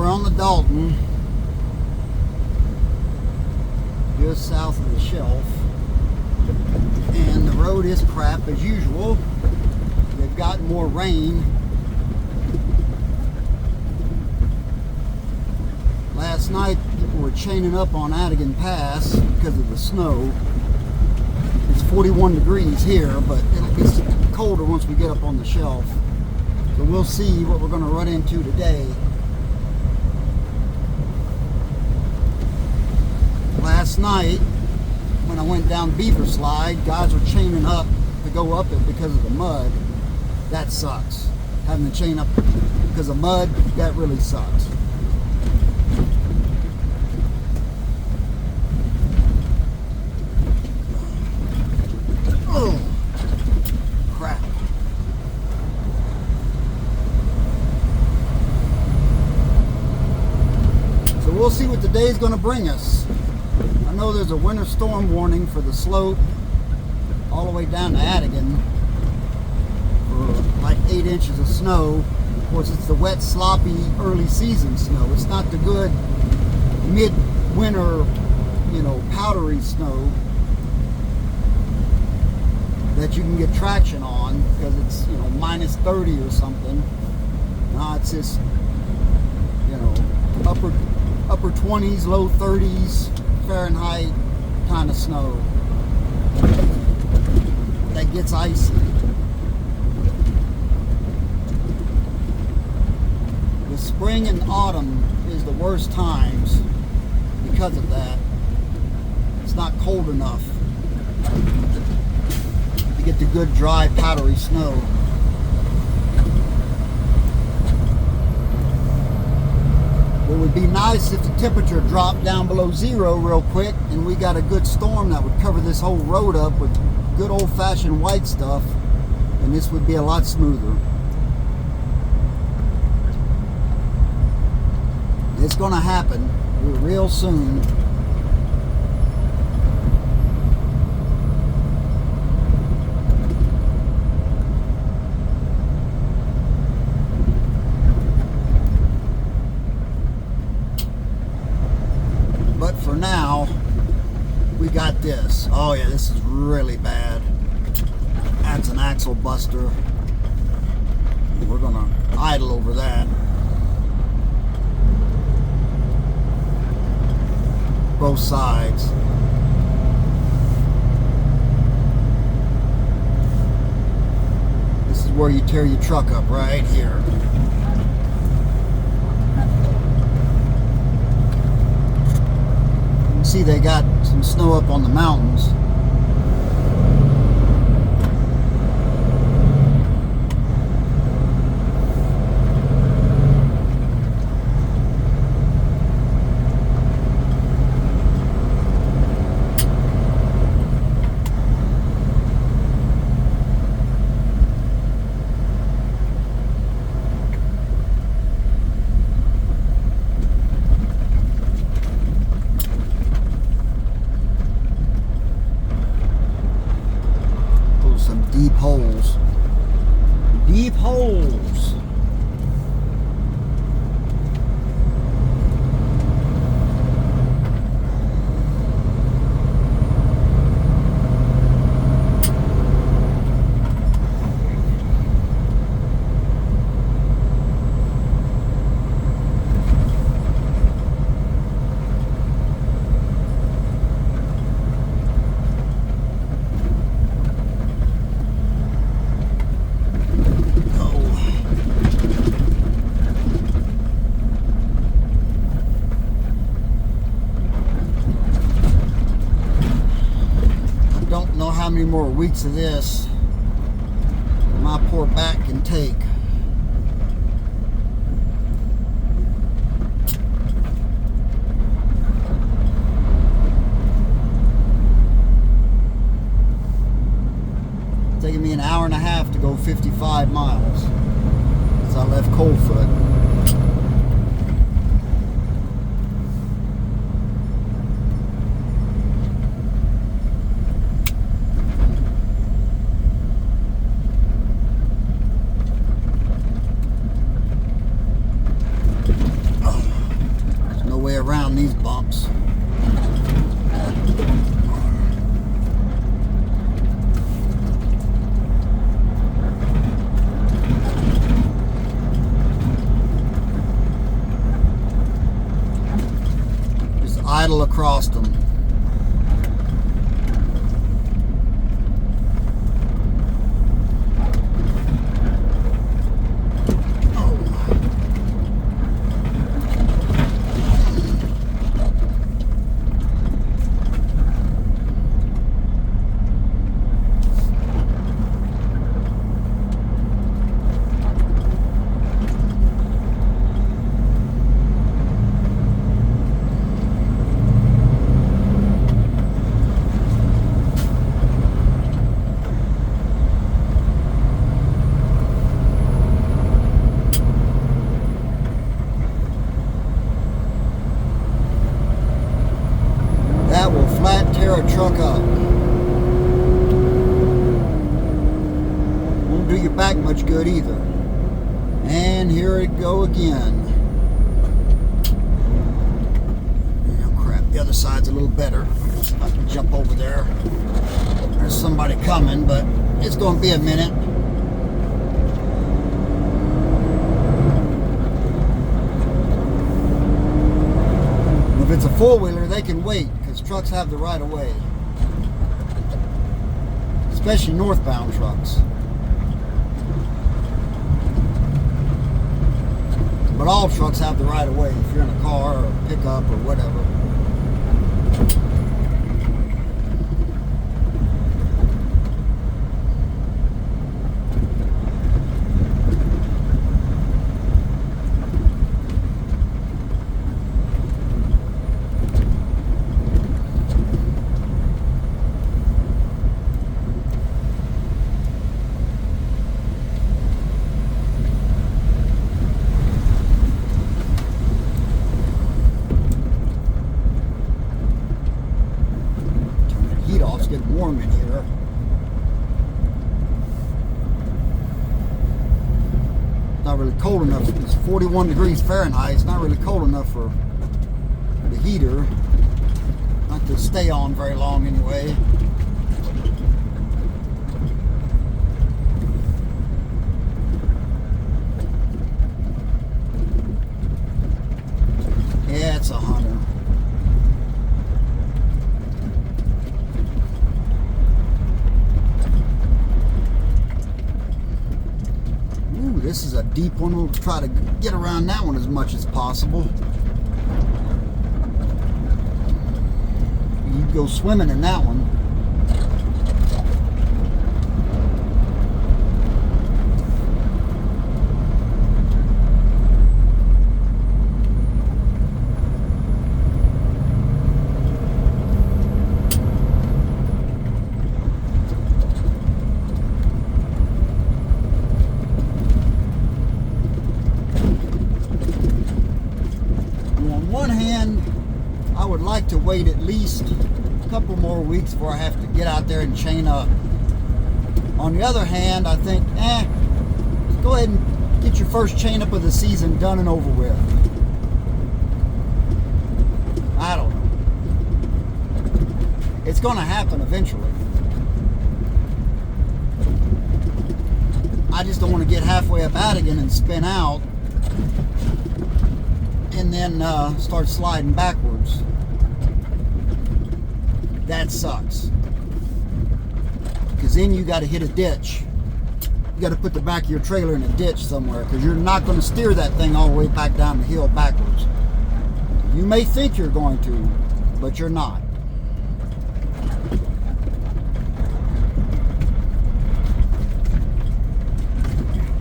we're on the Dalton, just south of the shelf, and the road is crap as usual. They've got more rain. Last night people were chaining up on Atigan Pass because of the snow. It's 41 degrees here, but it'll be colder once we get up on the shelf. So we'll see what we're going to run into today. Last night, when I went down Beaver Slide, guys were chaining up to go up it because of the mud. That sucks. Having to chain up because of mud, that really sucks. Oh, crap. So we'll see what the day's going to bring us. I know there's a winter storm warning for the slope all the way down to Atigan for like 8 inches of snow. Of course, it's the wet, sloppy, early season snow. It's not the good mid-winter, powdery snow that you can get traction on because it's, minus 30 or something. No, it's just, upper 20s, low 30s Fahrenheit kind of snow that gets icy. The spring and autumn is the worst times because of that. It's not cold enough to get the good dry powdery snow. It would be nice if the temperature dropped down below zero real quick and we got a good storm that would cover this whole road up with good old-fashioned white stuff, and this would be a lot smoother. It's gonna happen real soon. But for now, we got this. Oh yeah, this is really bad. That's an axle buster. We're gonna idle over that. Both sides. This is where you tear your truck up, right here. See, they got some snow up on the mountains. Deep holes. Deep holes. How many more weeks of this my poor back can take. It's taking me an hour and a half to go 55 miles since I left Coldfoot. Oh. bumps. Just idle across them. That will flat tear a truck up. Won't do your back much good either. And here it go again. Oh crap, the other side's a little better. Let's see if I can jump over there. There's somebody coming, but it's going to be a minute. If it's a four-wheeler, they can wait because trucks have the right of way, especially northbound trucks. But all trucks have the right of way if you're in a car or a pickup or whatever. It's getting warm in here. Not really cold enough. It's 41 degrees Fahrenheit. It's not really cold enough for the heater. Not to stay on very long anyway. Yeah, it's a Hunter. This is a deep one. We'll try to get around that one as much as possible. You go swimming in that one. One hand, I would like to wait at least a couple more weeks before I have to get out there and chain up. On the other hand, I think, go ahead and get your first chain up of the season done and over with. I don't know. It's going to happen eventually. I just don't want to get halfway up Atigan and spin out and then start sliding backwards. That sucks. Because then you got to hit a ditch. You got to put the back of your trailer in a ditch somewhere because you're not going to steer that thing all the way back down the hill backwards. You may think you're going to, but you're not.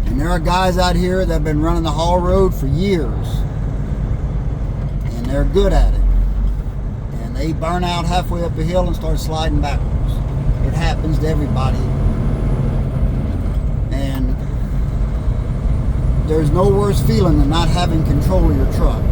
And there are guys out here that have been running the haul road for years. They're good at it, and they burn out halfway up a hill and start sliding backwards. It happens to everybody, and there's no worse feeling than not having control of your truck.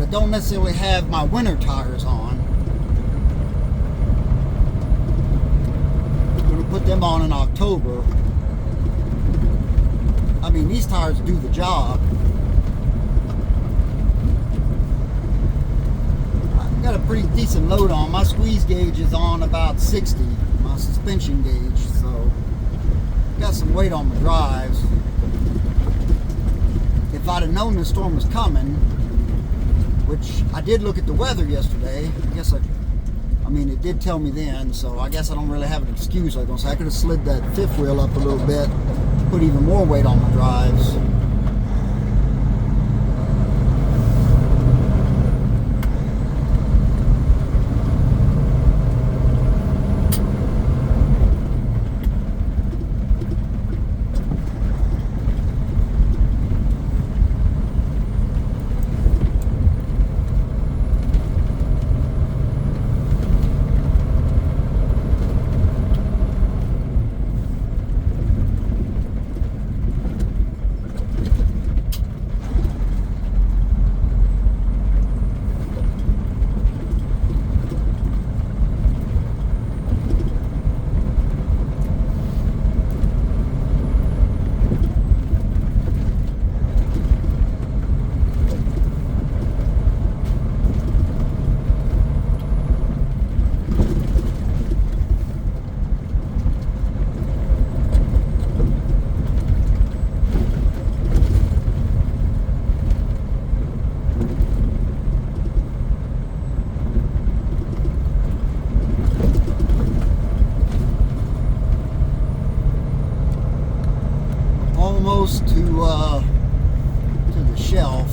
don't necessarily have my winter tires on. I'm going to put them on in October. I mean, these tires do the job. I've got a pretty decent load on. My squeeze gauge is on about 60, my suspension gauge, so got some weight on my drives. If I'd have known this storm was coming, which I did look at the weather yesterday, I mean, it did tell me then, so I guess I don't really have an excuse. I could have slid that fifth wheel up a little bit, put even more weight on my drives. Almost to the shelf.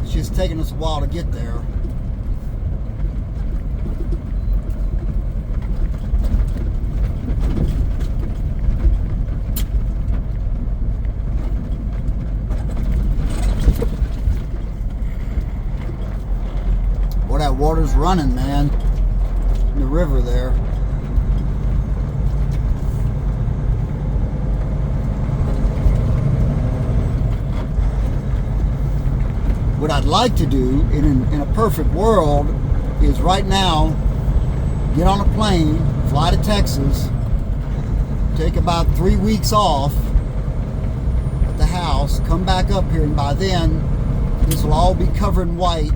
It's just taking us a while to get there. Boy, that water's running, man, in the river there. What I'd like to do in a perfect world is right now get on a plane, fly to Texas, take about 3 weeks off at the house, come back up here, and by then this will all be covered in white,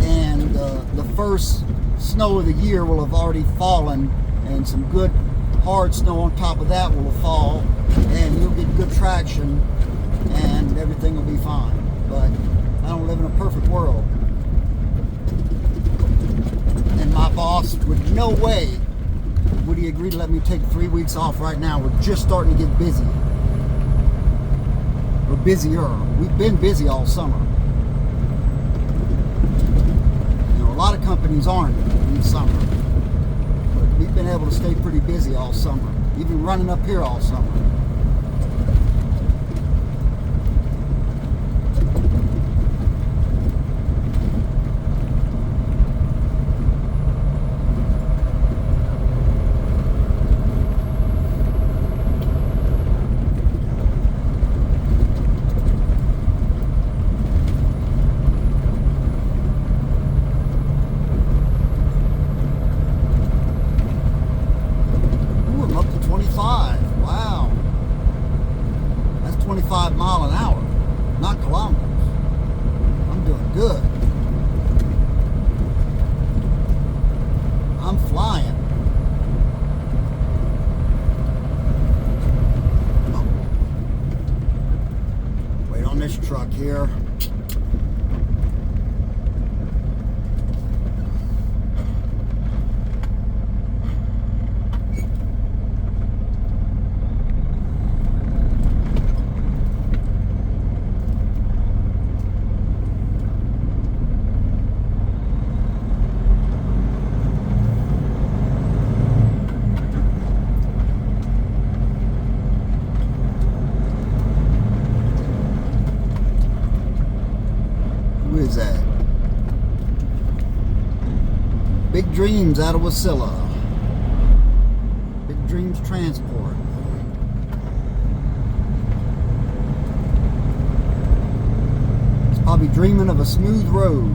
and the first snow of the year will have already fallen, and some good hard snow on top of that will fall, and you'll get good traction and everything will be fine. But I don't live in a perfect world. And my boss would no way would he agree to let me take 3 weeks off right now. We're just starting to get busy. We're busier. We've been busy all summer. You know, a lot of companies aren't in the summer. But we've been able to stay pretty busy all summer. Even running up here all summer. Wow, that's 25 mile an hour, not kilometers. I'm doing good. I'm flying. Oh. Wait on this truck here. Who is that? Big Dreams out of Wasilla. Big Dreams Transport. Probably dreaming of a smooth road.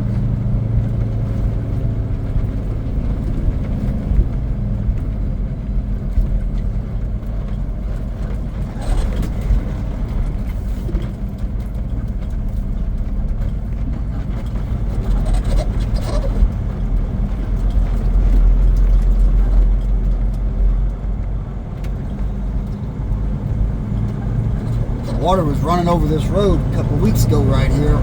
Water was running over this road a couple weeks ago right here.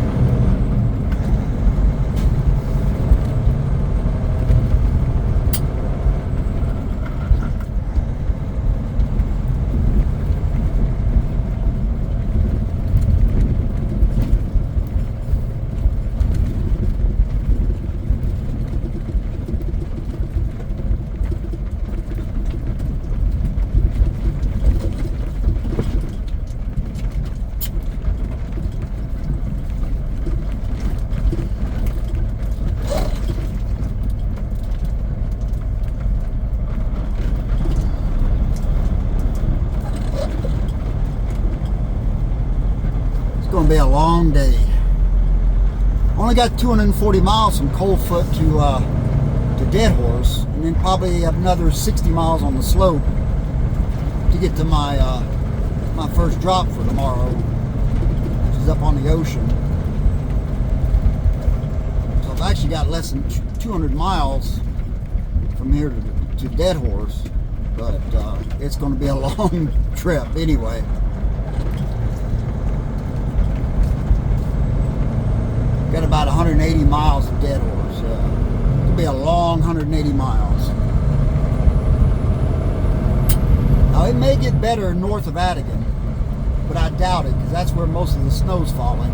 Going to be a long day. Only got 240 miles from Coldfoot to Dead Horse, and then probably another 60 miles on the slope to get to my my first drop for tomorrow, which is up on the ocean. So I've actually got less than 200 miles from here to Dead Horse, but it's going to be a long trip anyway. Got about 180 miles of Dead Horse. It'll be a long 180 miles. Now it may get better north of Atigan, but I doubt it because that's where most of the snow's falling.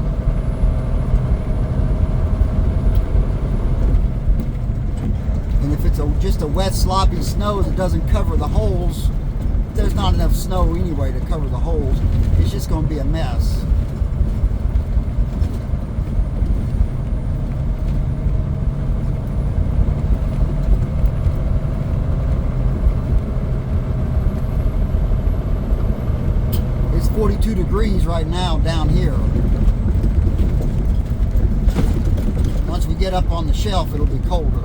And if it's just a wet, sloppy snow that doesn't cover the holes, there's not enough snow anyway to cover the holes. It's just going to be a mess. It's 42 degrees right now down here. Once we get up on the shelf, it'll be colder.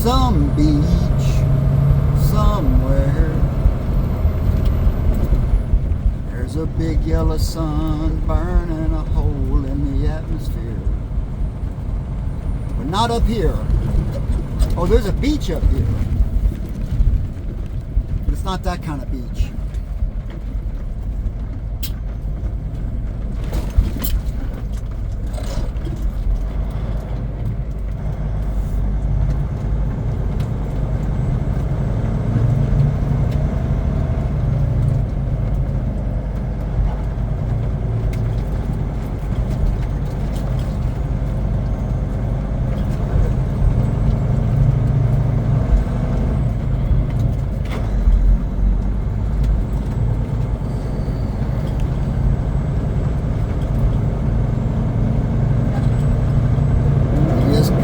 Some beach somewhere, there's a big yellow sun burning a hole in the atmosphere. But not up here. Oh, there's a beach up here, but it's not that kind of beach.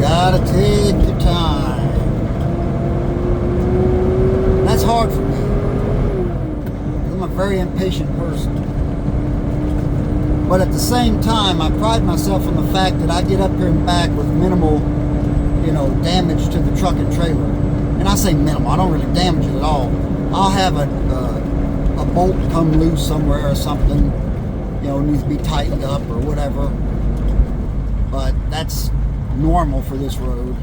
Gotta take your time. That's hard for me. I'm a very impatient person. But at the same time, I pride myself on the fact that I get up here and back with minimal, damage to the truck and trailer. And I say minimal, I don't really damage it at all. I'll have a bolt come loose somewhere or something, you know, needs to be tightened up or whatever. But that's normal for this road.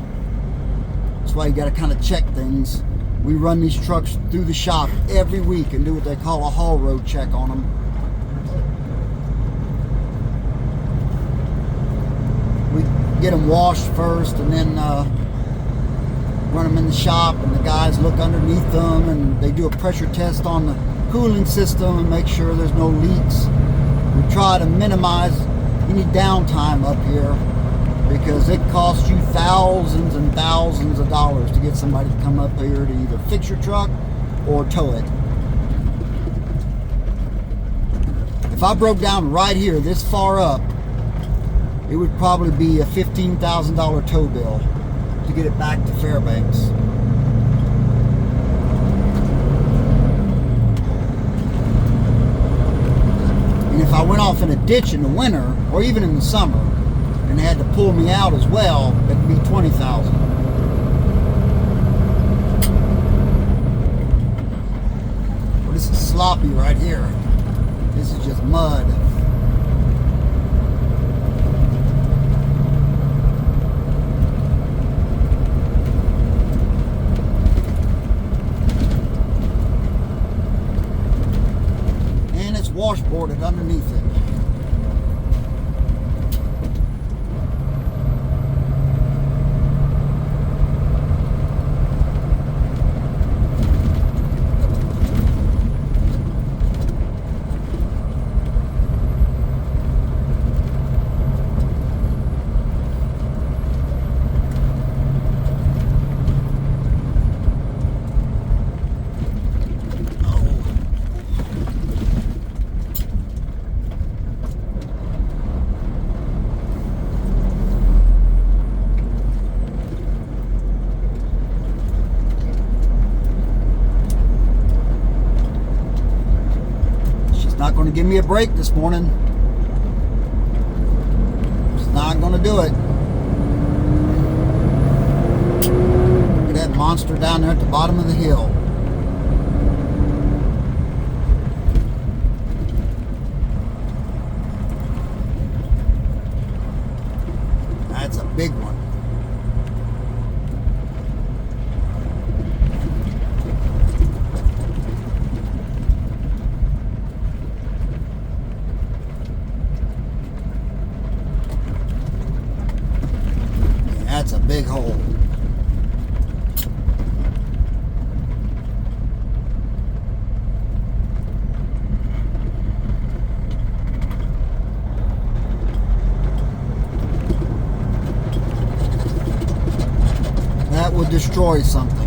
That's why you got to kind of check things. We run these trucks through the shop every week and do what they call a haul road check on them. We get them washed first and then run them in the shop, and the guys look underneath them and they do a pressure test on the cooling system and make sure there's no leaks. We try to minimize any downtime up here because it costs you thousands and thousands of dollars to get somebody to come up here to either fix your truck or tow it. If I broke down right here this far up, it would probably be a $15,000 tow bill to get it back to Fairbanks. And if I went off in a ditch in the winter or even in the summer and they had to pull me out as well, it'd be $20,000. Well, this is sloppy right here. This is just mud. Washboarded underneath it. Not going to give me a break this morning. It's not going to do it. Look at that monster down there at the bottom of the hill. That's a big one. That's a big hole. That would destroy something.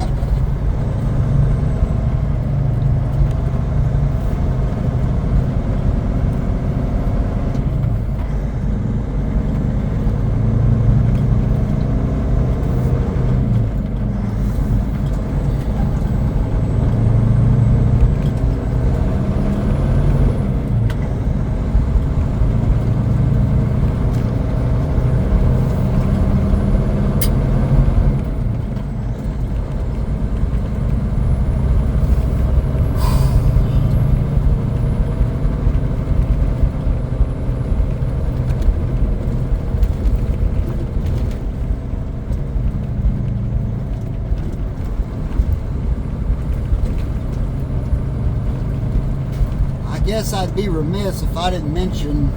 I guess I'd be remiss if I didn't mention,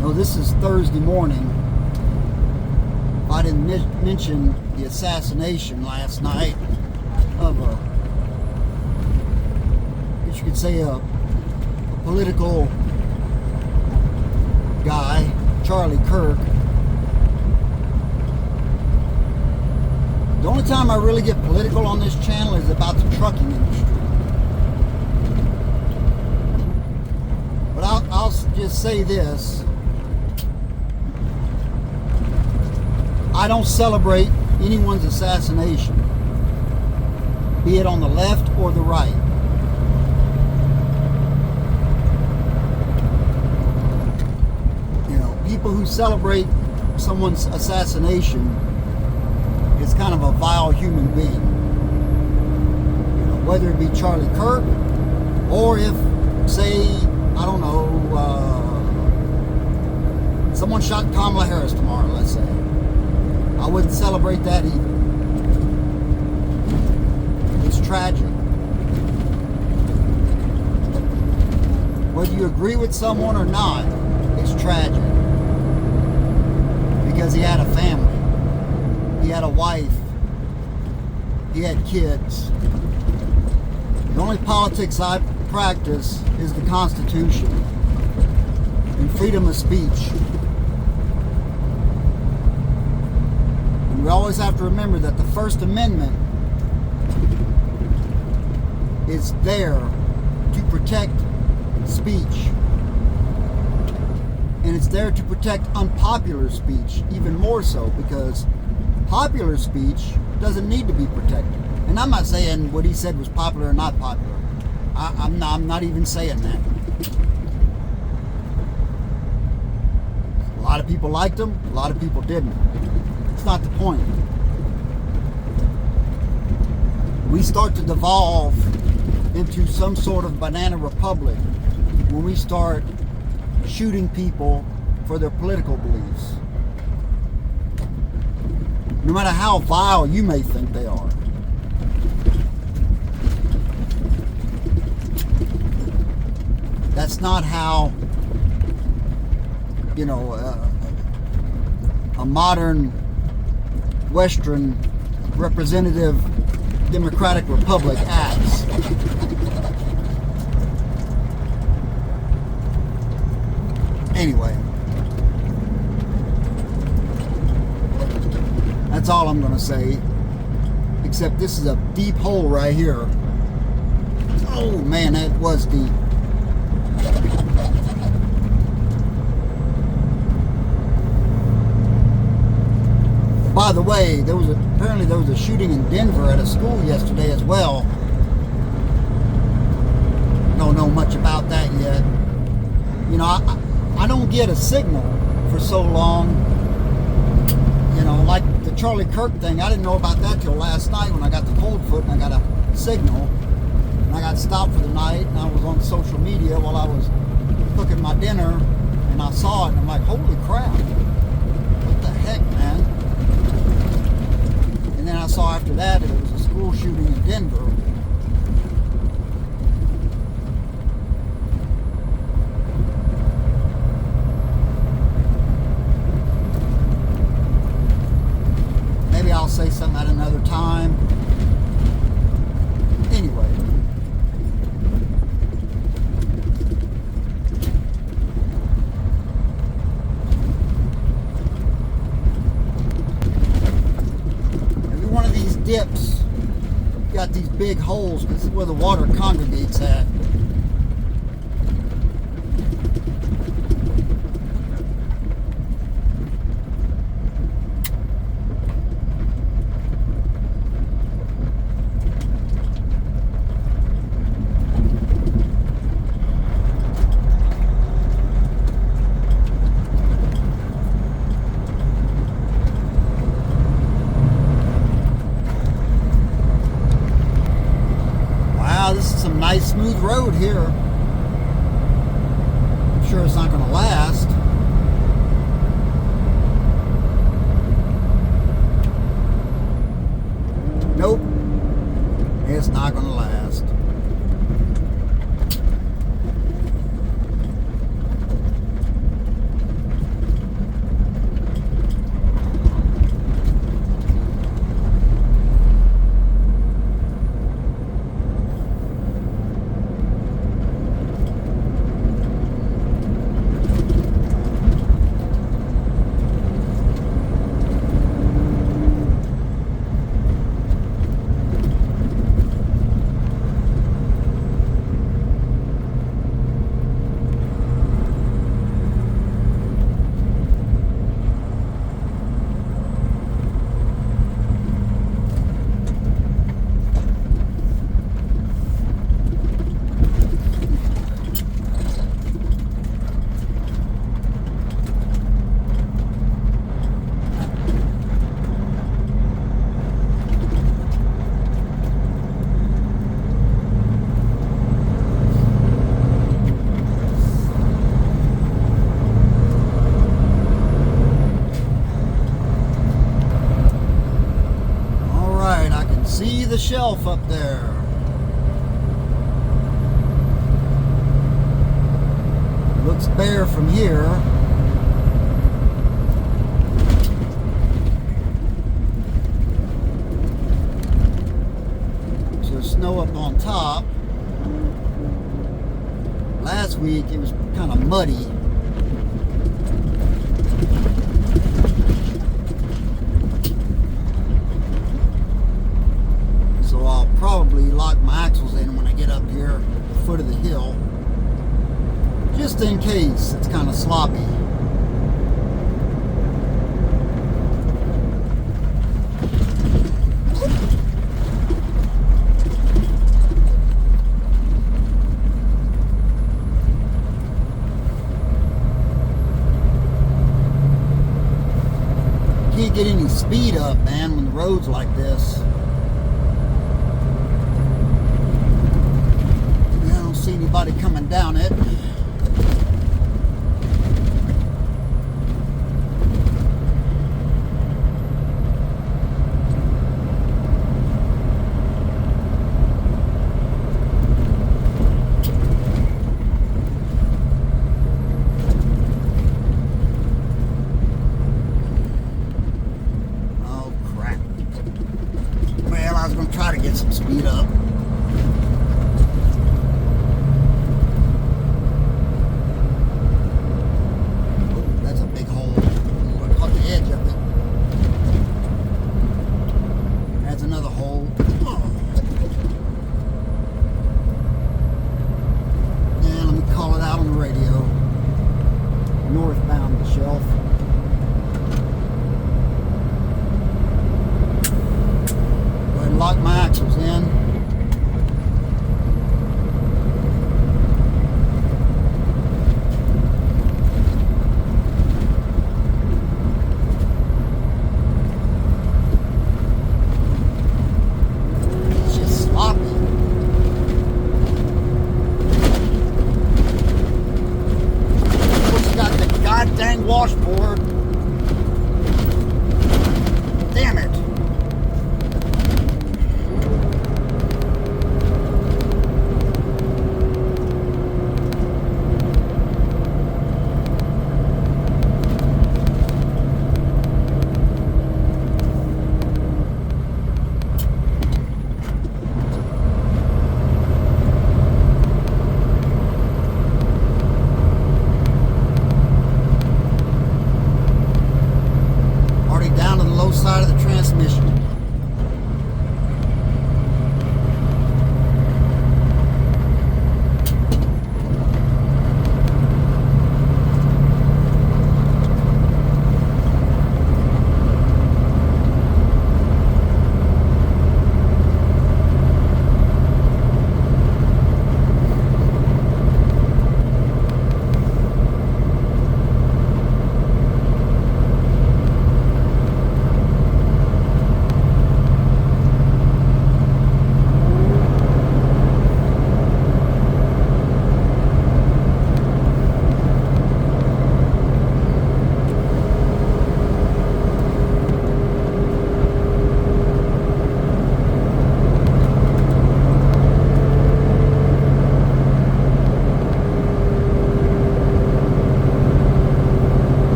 no, this is Thursday morning, if I didn't mention the assassination last night of a, I guess you could say a political guy, Charlie Kirk. The only time I really get political on this channel is about the trucking industry. But I'll just say this. I don't celebrate anyone's assassination, be it on the left or the right. You know, people who celebrate someone's assassination vile human being. You know, whether it be Charlie Kirk, or if, say, I don't know, someone shot Kamala Harris tomorrow, let's say. I wouldn't celebrate that either. It's tragic. Whether you agree with someone or not, it's tragic. Because he had a family. He had a wife. He had kids. The only politics I practice is the Constitution and freedom of speech. And we always have to remember that the First Amendment is there to protect speech. And it's there to protect unpopular speech even more so, because popular speech doesn't need to be protected. And I'm not saying what he said was popular or not popular. I'm not even saying that. A lot of people liked him, a lot of people didn't. It's not the point. We start to devolve into some sort of banana republic when we start shooting people for their political beliefs. No matter how vile you may think they are. That's not how, you know, a modern Western representative democratic republic acts. Anyway, that's all I'm going to say, except this is a deep hole right here. Oh man, that was deep. By the way, apparently there was a shooting in Denver at a school yesterday as well. Don't know much about that yet. You know, I don't get a signal for so long. You know, like the Charlie Kirk thing, I didn't know about that till last night when I got the cold foot and I got a signal. And I got stopped for the night, and I was on social media while I was cooking my dinner, and I saw it, and I'm like, holy crap. What the heck, man? And then I saw after that it was a school shooting in Denver. Maybe I'll say something at another time. Anyway. Every one of these dips got these big holes because this is where the water congregates at. This is some nice smooth road here. I'm sure it's not going to last. Nope. It's not going to last. See the shelf up there. Looks bare from here. So there's snow up on top. Last week it was kind of muddy. So I'll probably lock my axles in when I get up here at the foot of the hill, just in case it's kind of sloppy. Can't get any speed up, man, when the road's like this. I don't see anybody coming down it. Try to get some speed up. Oh, that's a big hole. Ooh, I caught the edge of it. That's another hole. Oh. And let me call it out on the radio. Northbound the shelf. Lock my axles in. It's just sloppy. Of course, you got the goddamn washboard. Damn it. Side of the transmission.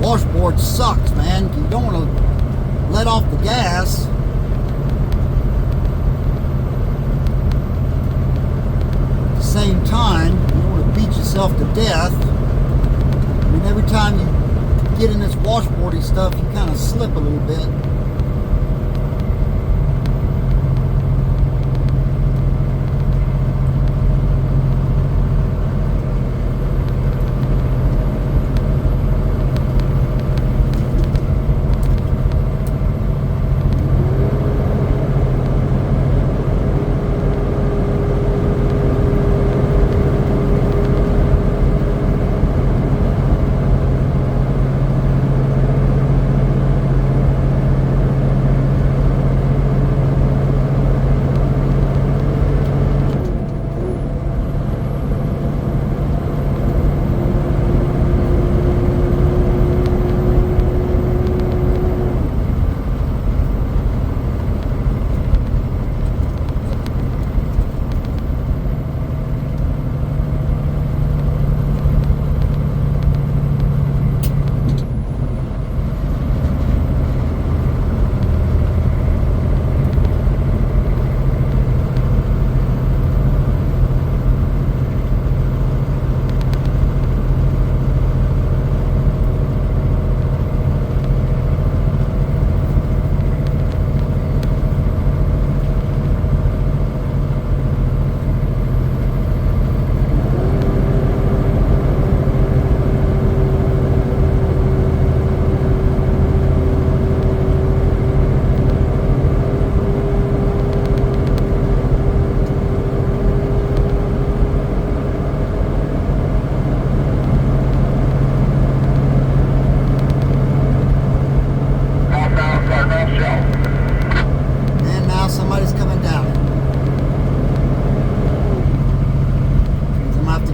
Washboard sucks, man. You don't want to let off the gas. At the same time, you don't want to beat yourself to death. I mean, every time you get in this washboardy stuff, you kind of slip a little bit.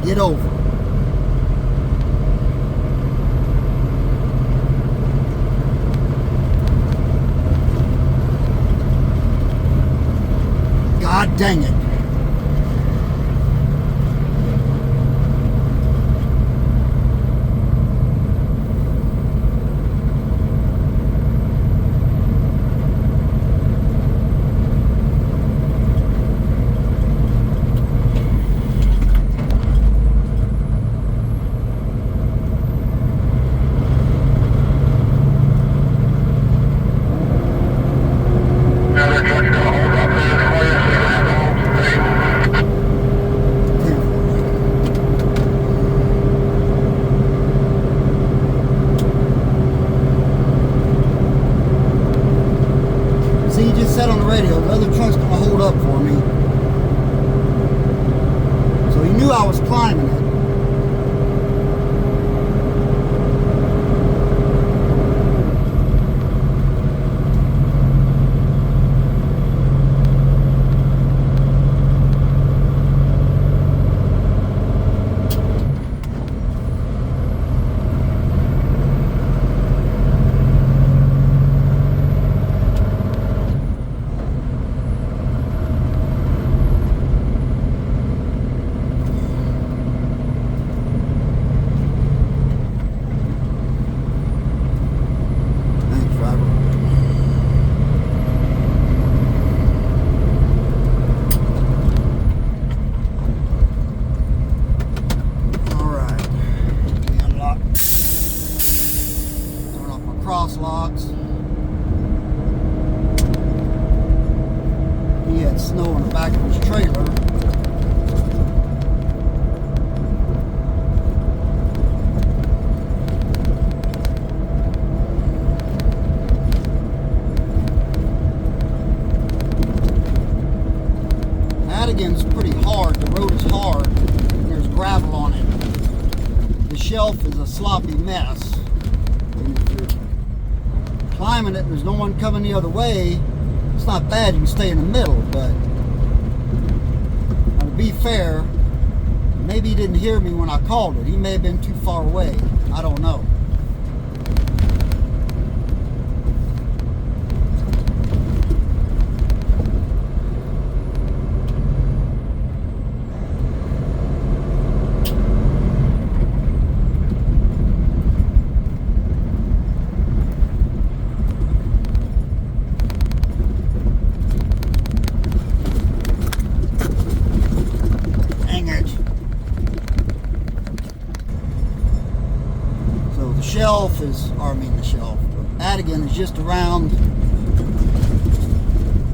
get over. God dang it. See, he just said on the radio, the other truck's gonna hold up for me. So he knew I was climbing it. Cross locks. He had snow in the back of his trailer. Atigan's pretty hard. The road is hard. There's gravel on it. The shelf is a sloppy mess. And if you're climbing it and there's no one coming the other way, it's not bad, you can stay in the middle, but now, to be fair, maybe he didn't hear me when I called it. He may have been too far away. I don't know. The Atigan is just around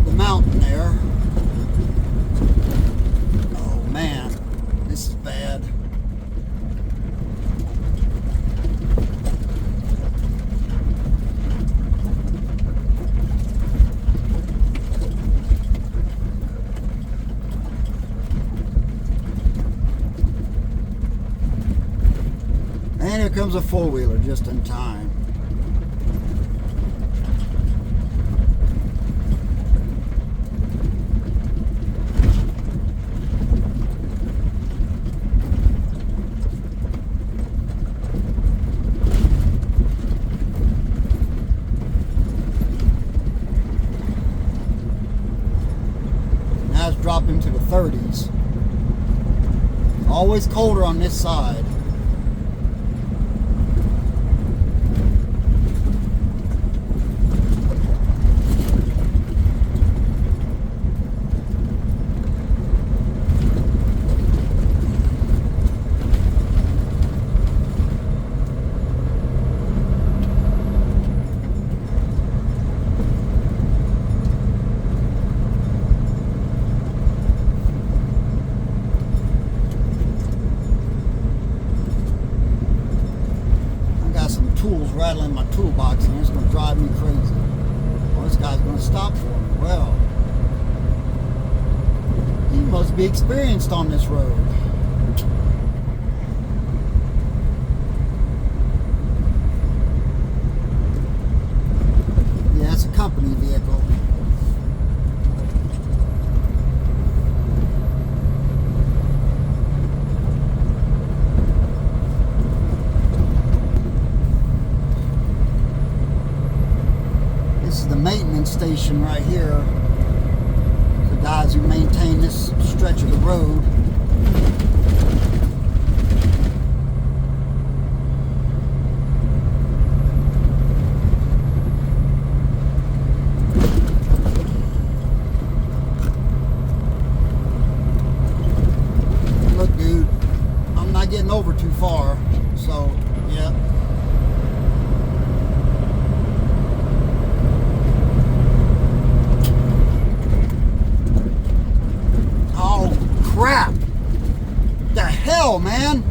the mountain there. Oh man, this is bad. And here comes a four-wheeler just in time. Now it's dropped into the 30s. Always colder on this side. Tools rattling my toolbox, and it's going to drive me crazy. Well, this guy's going to stop for me. Well, he must be experienced on this road. Yeah, it's a company vehicle. station right here. The guys who maintain this stretch of the road. Look, dude, I'm not getting over too far, so yeah. Crap! The hell, man!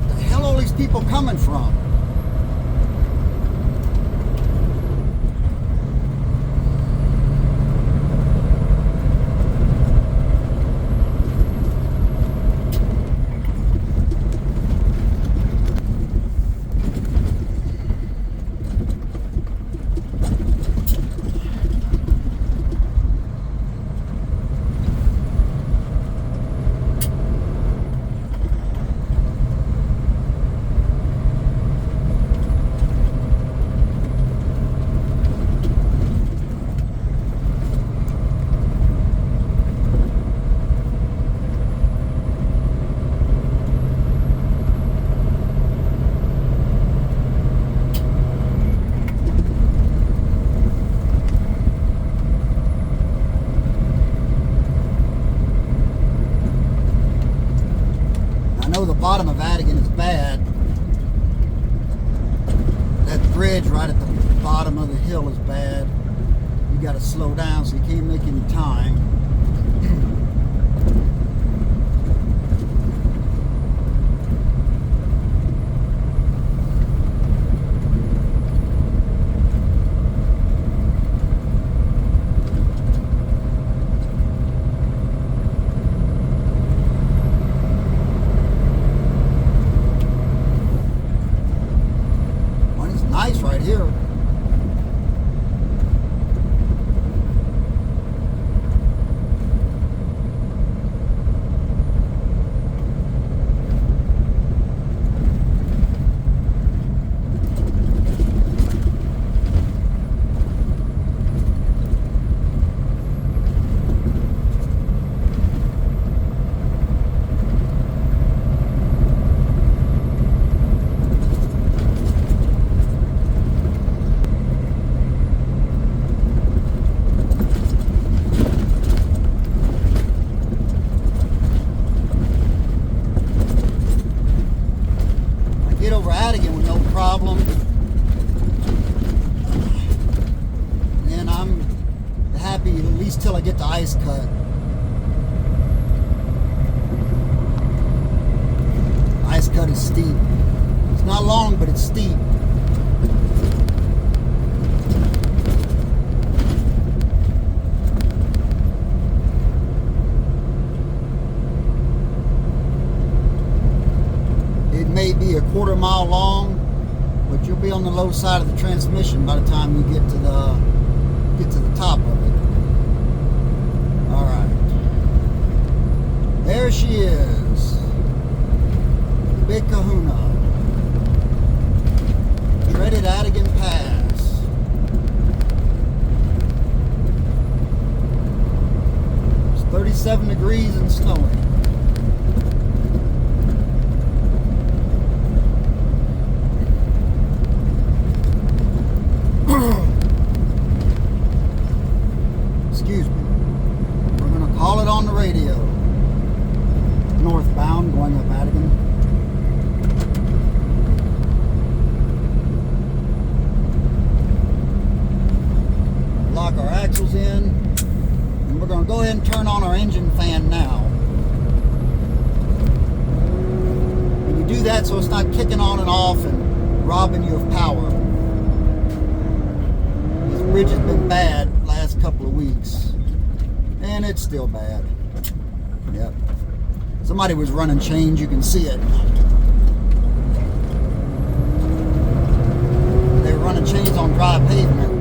The hell are all these people coming from? The bottom of Atigan is bad. That bridge right at the bottom of the hill is bad. You got to slow down so you can't make any time. Right here. Get over Atigan with no problem. And I'm happy at least till I get to Ice Cut. Ice Cut is steep. It's not long, but it's steep. May be a quarter mile long, but you'll be on the low side of the transmission by the time you get to the top of it. All right, there she is, the Big Kahuna, dreaded Atigan Pass. It's 37 degrees and snowing. Excuse me. We're going to call it on the radio. Northbound, going up Atigan. Lock our axles in. And we're going to go ahead and turn on our engine fan now. And you do that so it's not kicking on and off and robbing you of power. This bridge has been bad last couple of weeks, and it's still bad. Yep. Somebody was running chains, you can see it. They were running chains on dry pavement.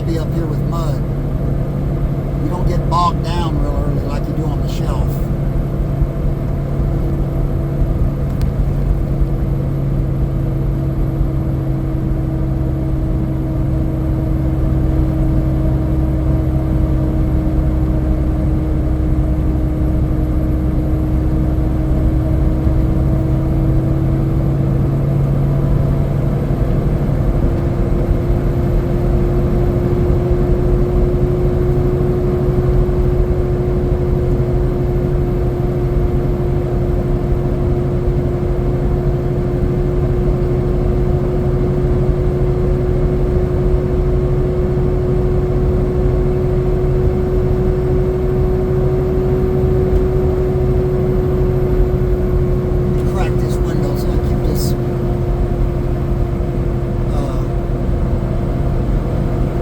be up here with mud. You don't get bogged down real early like you do on the shelf.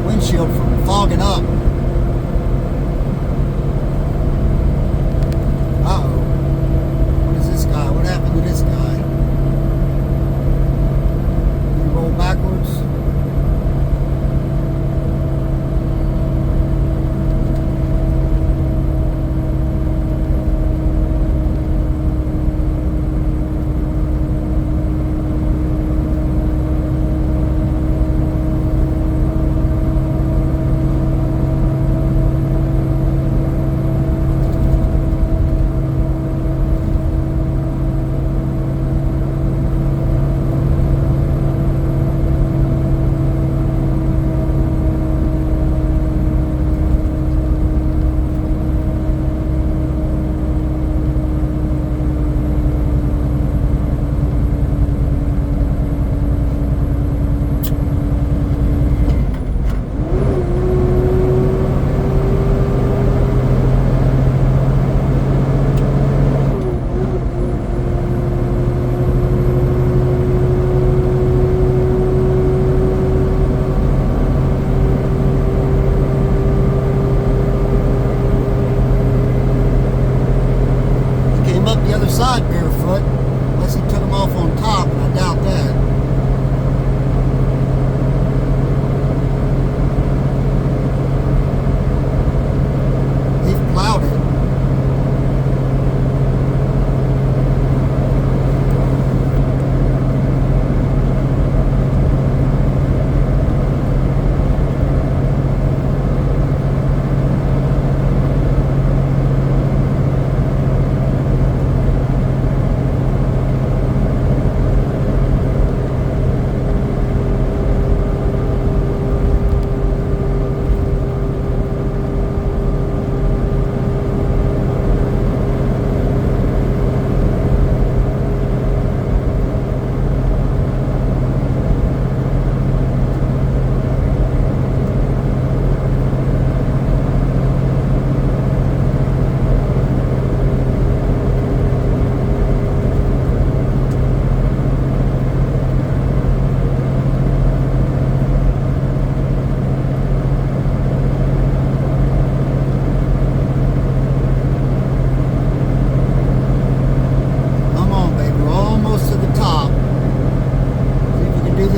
Windshield from fogging up. Uh-oh. What is this guy? What happened to this guy? Did he roll backwards? Side barefoot, unless he took them off on top, and I doubt that. They've plowed it.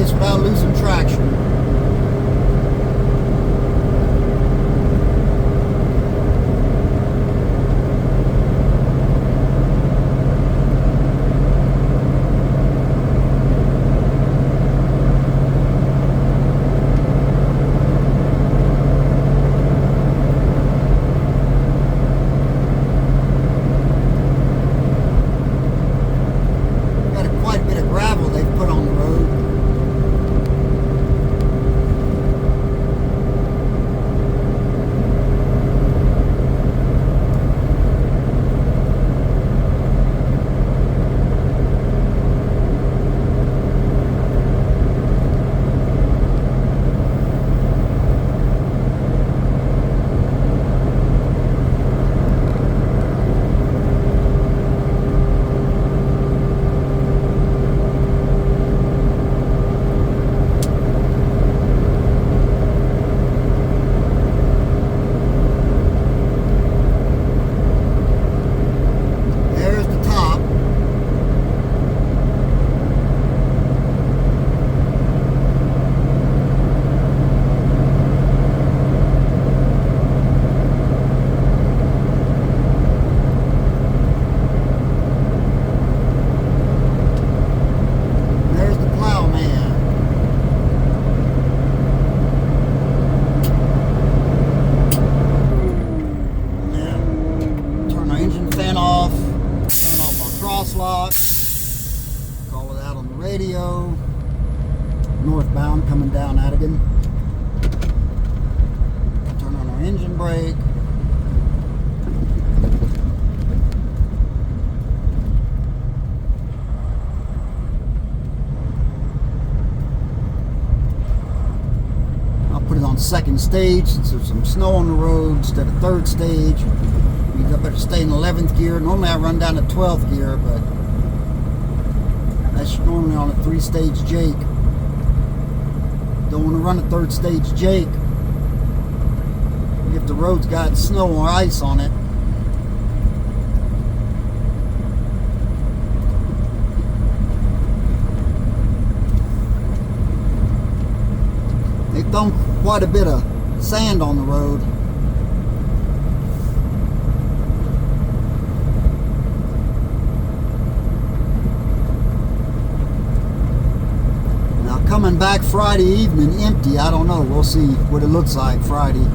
Without losing traction. Got quite a bit of gravel they've put on the road. crosslock. Call it out on the radio. Northbound coming down Atigan. Turn on our engine brake. I'll put it on second stage since there's some snow on the road instead of third stage. Means I better stay in 11th gear. Normally I run down to 12th gear, but that's normally on a 3-stage Jake. Don't want to run a 3rd stage Jake if the road's got snow or ice on it. They've thrown quite a bit of sand on the road. Now coming back Friday evening empty, I don't know. We'll see what it looks like Friday.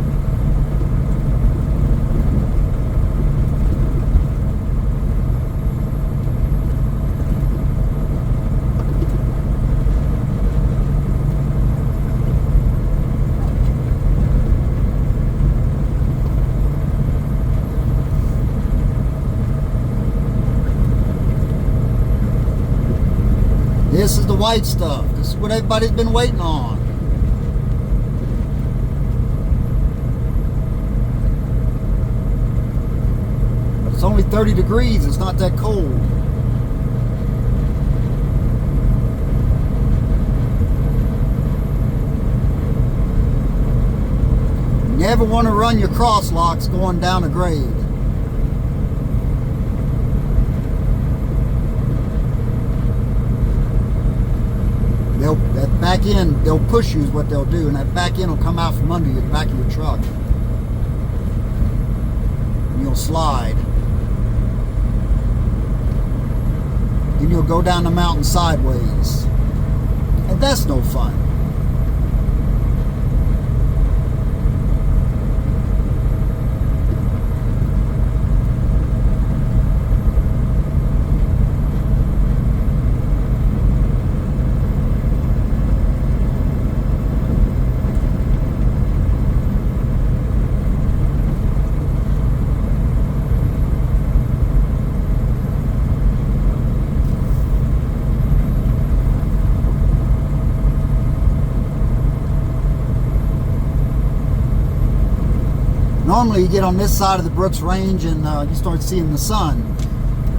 This is the white stuff. This is what everybody's been waiting on. But it's only 30 degrees. It's not that cold. You never want to run your crosslocks going down a grade. That back end, they'll push you is what they'll do, and that back end will come out from under you, the back of your truck. And you'll slide. Then you'll go down the mountain sideways. And that's no fun. Normally you get on this side of the Brooks Range and you start seeing the sun,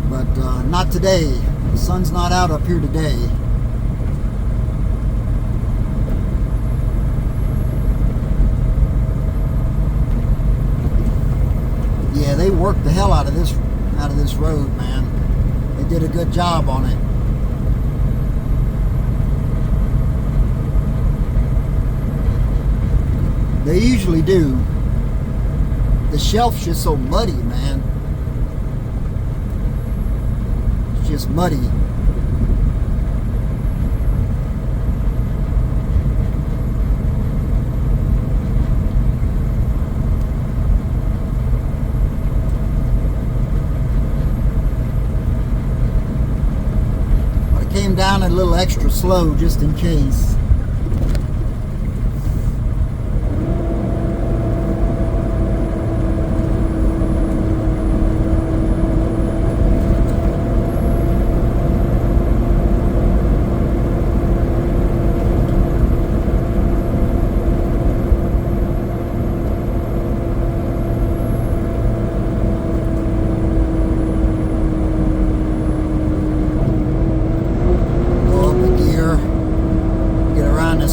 but not today. The sun's not out up here today. Yeah, they worked the hell out of this road, man. They did a good job on it. They usually do. The shelf's just so muddy, man. It's just muddy. But I came down a little extra slow just in case.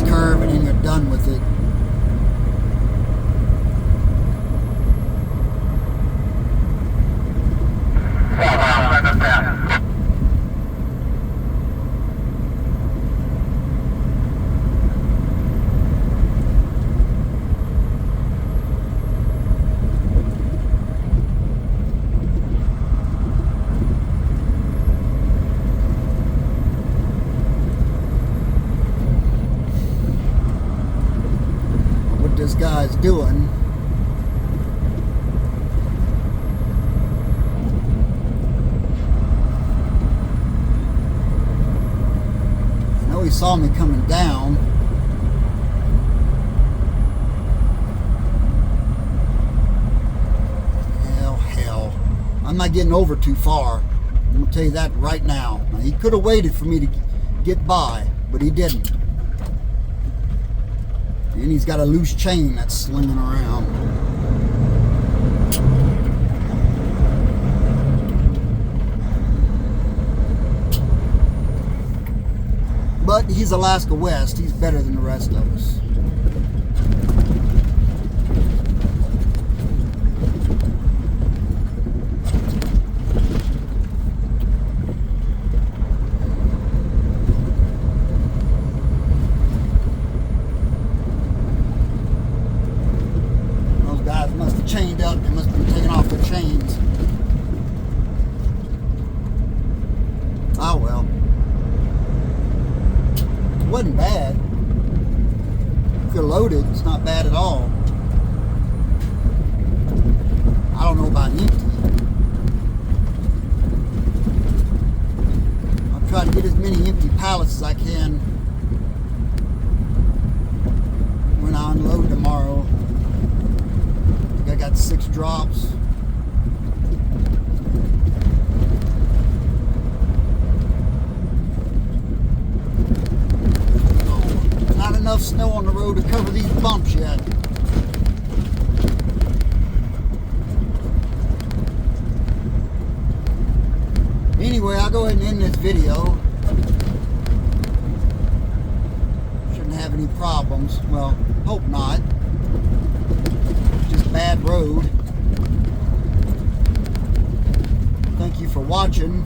Curve and then you're done with it. This guy's doing. saw me coming down. Hell. I'm not getting over too far. I'm going to tell you that right now. Now, he could have waited for me to get by, but he didn't. And he's got a loose chain that's slinging around. But he's Alaska West. He's better than the rest of us. Those guys must have chained up. They must have been taking off their chains. Oh well. Wasn't bad. If you're loaded, it's not bad at all. I don't know about empty. I'll try to get as many empty pallets as I can when I unload tomorrow. I think I got 6 drops. Enough snow on the road to cover these bumps yet. Anyway, I'll go ahead and end this video. Shouldn't have any problems. Well, hope not. Just bad road. Thank you for watching.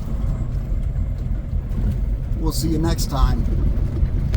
We'll see you next time.